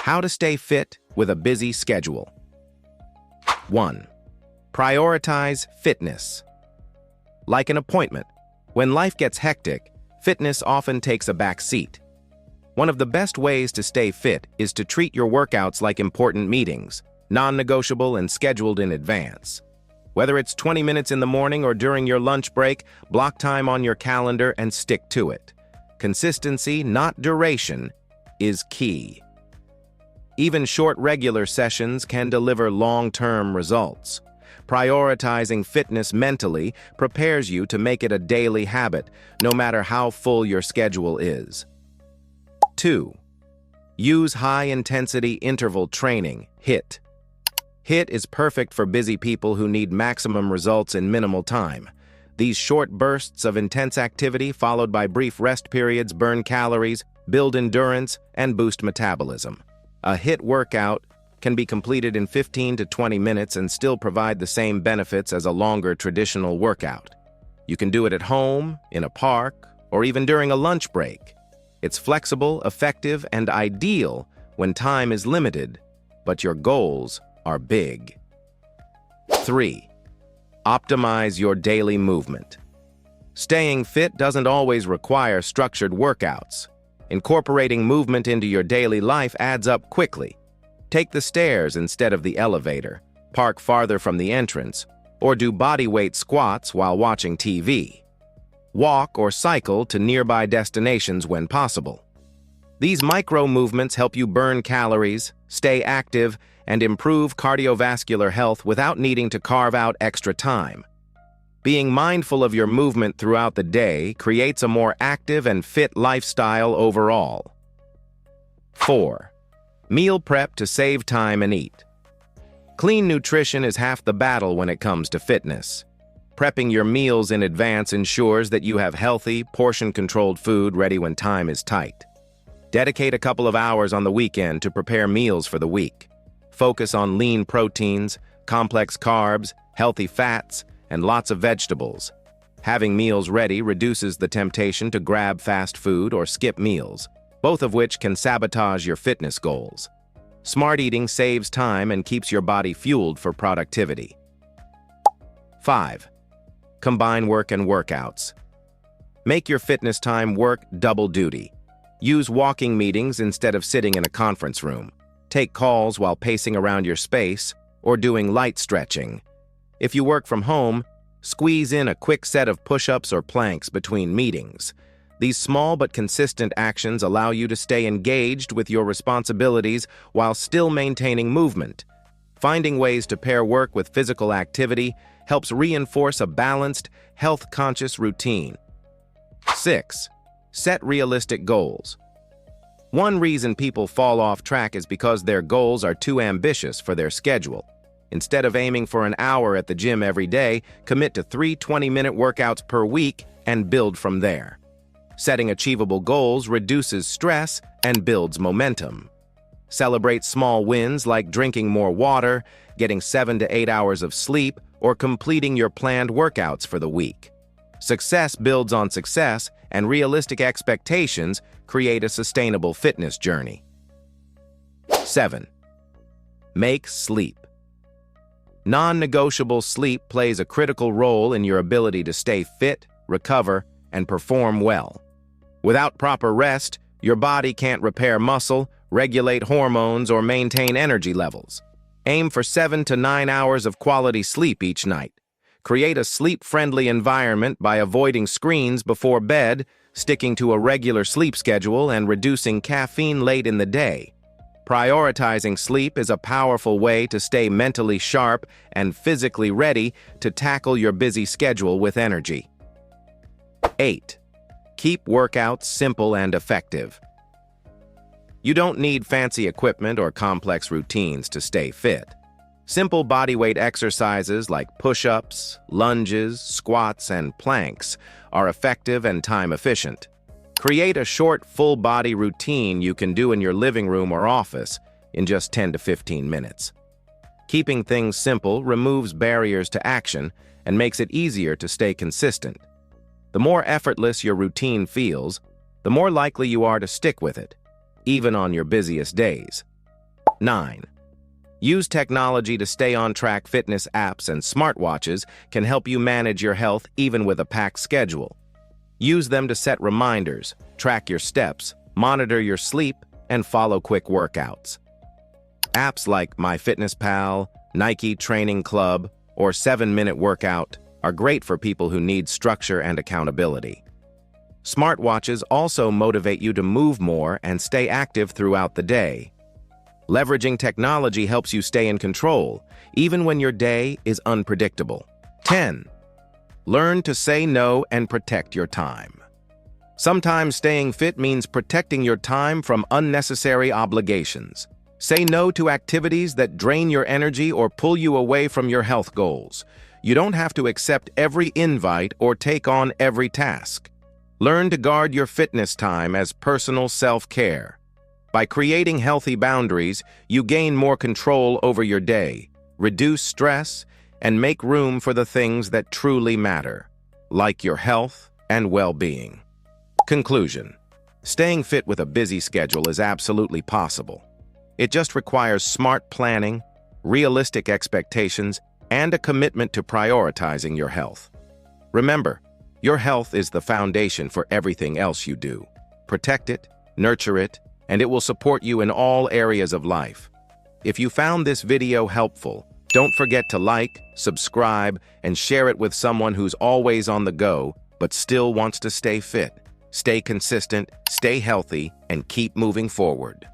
How to stay fit with a busy schedule. 1. Prioritize fitness. Like an appointment, when life gets hectic, fitness often takes a back seat. One of the best ways to stay fit is to treat your workouts like important meetings, non-negotiable and scheduled in advance. Whether it's 20 minutes in the morning or during your lunch break, block time on your calendar and stick to it. Consistency, not duration, is key. Even short regular sessions can deliver long-term results. Prioritizing fitness mentally prepares you to make it a daily habit, no matter how full your schedule is. 2. Use high-intensity interval training, HIIT. HIIT is perfect for busy people who need maximum results in minimal time. These short bursts of intense activity followed by brief rest periods burn calories, build endurance, and boost metabolism. A HIIT workout can be completed in 15 to 20 minutes and still provide the same benefits as a longer traditional workout. You can do it at home, in a park, or even during a lunch break. It's flexible, effective, and ideal when time is limited, but your goals are big. 3. Optimize your daily movement. Staying fit doesn't always require structured workouts. Incorporating movement into your daily life adds up quickly. Take the stairs instead of the elevator, park farther from the entrance, or do bodyweight squats while watching TV. Walk or cycle to nearby destinations when possible. These micro movements help you burn calories, stay active, and improve cardiovascular health without needing to carve out extra time. Being mindful of your movement throughout the day creates a more active and fit lifestyle overall. 4. Meal prep to save time and eat. Clean nutrition is half the battle when it comes to fitness. Prepping your meals in advance ensures that you have healthy, portion-controlled food ready when time is tight. Dedicate a couple of hours on the weekend to prepare meals for the week. Focus on lean proteins, complex carbs, healthy fats, and lots of vegetables. Having meals ready reduces the temptation to grab fast food or skip meals, both of which can sabotage your fitness goals. Smart eating saves time and keeps your body fueled for productivity. 5. Combine work and workouts. Make your fitness time work double duty. Use walking meetings instead of sitting in a conference room. Take calls while pacing around your space or doing light stretching. If you work from home, squeeze in a quick set of push-ups or planks between meetings. These small but consistent actions allow you to stay engaged with your responsibilities while still maintaining movement. Finding ways to pair work with physical activity helps reinforce a balanced, health-conscious routine. 6. Set realistic goals. One reason people fall off track is because their goals are too ambitious for their schedule. Instead of aiming for an hour at the gym every day, commit to 3 20-minute workouts per week and build from there. Setting achievable goals reduces stress and builds momentum. Celebrate small wins like drinking more water, getting 7 to 8 hours of sleep, or completing your planned workouts for the week. Success builds on success, and realistic expectations create a sustainable fitness journey. 7. Make sleep. Non-negotiable sleep plays a critical role in your ability to stay fit, recover, and perform well. Without proper rest, your body can't repair muscle, regulate hormones, or maintain energy levels. Aim for 7 to 9 hours of quality sleep each night. Create a sleep-friendly environment by avoiding screens before bed, sticking to a regular sleep schedule, and reducing caffeine late in the day. Prioritizing sleep is a powerful way to stay mentally sharp and physically ready to tackle your busy schedule with energy. 8. Keep workouts simple and effective. You don't need fancy equipment or complex routines to stay fit. Simple bodyweight exercises like push-ups, lunges, squats, and planks are effective and time-efficient. Create a short, full-body routine you can do in your living room or office in just 10 to 15 minutes. Keeping things simple removes barriers to action and makes it easier to stay consistent. The more effortless your routine feels, the more likely you are to stick with it, even on your busiest days. 9. Use technology to stay on track. Fitness apps and smartwatches can help you manage your health even with a packed schedule. Use them to set reminders, track your steps, monitor your sleep, and follow quick workouts. Apps like MyFitnessPal, Nike Training Club, or 7-Minute Workout are great for people who need structure and accountability. Smartwatches also motivate you to move more and stay active throughout the day. Leveraging technology helps you stay in control, even when your day is unpredictable. 10. Learn to say no and protect your time. Sometimes staying fit means protecting your time from unnecessary obligations. Say no to activities that drain your energy or pull you away from your health goals. You don't have to accept every invite or take on every task. Learn to guard your fitness time as personal self-care. By creating healthy boundaries, you gain more control over your day, reduce stress, and make room for the things that truly matter, like your health and well-being. Conclusion: staying fit with a busy schedule is absolutely possible. It just requires smart planning, realistic expectations, and a commitment to prioritizing your health. Remember, your health is the foundation for everything else you do. Protect it, nurture it, and it will support you in all areas of life. If you found this video helpful, don't forget to like, subscribe, and share it with someone who's always on the go but still wants to stay fit. Stay consistent, stay healthy, and keep moving forward.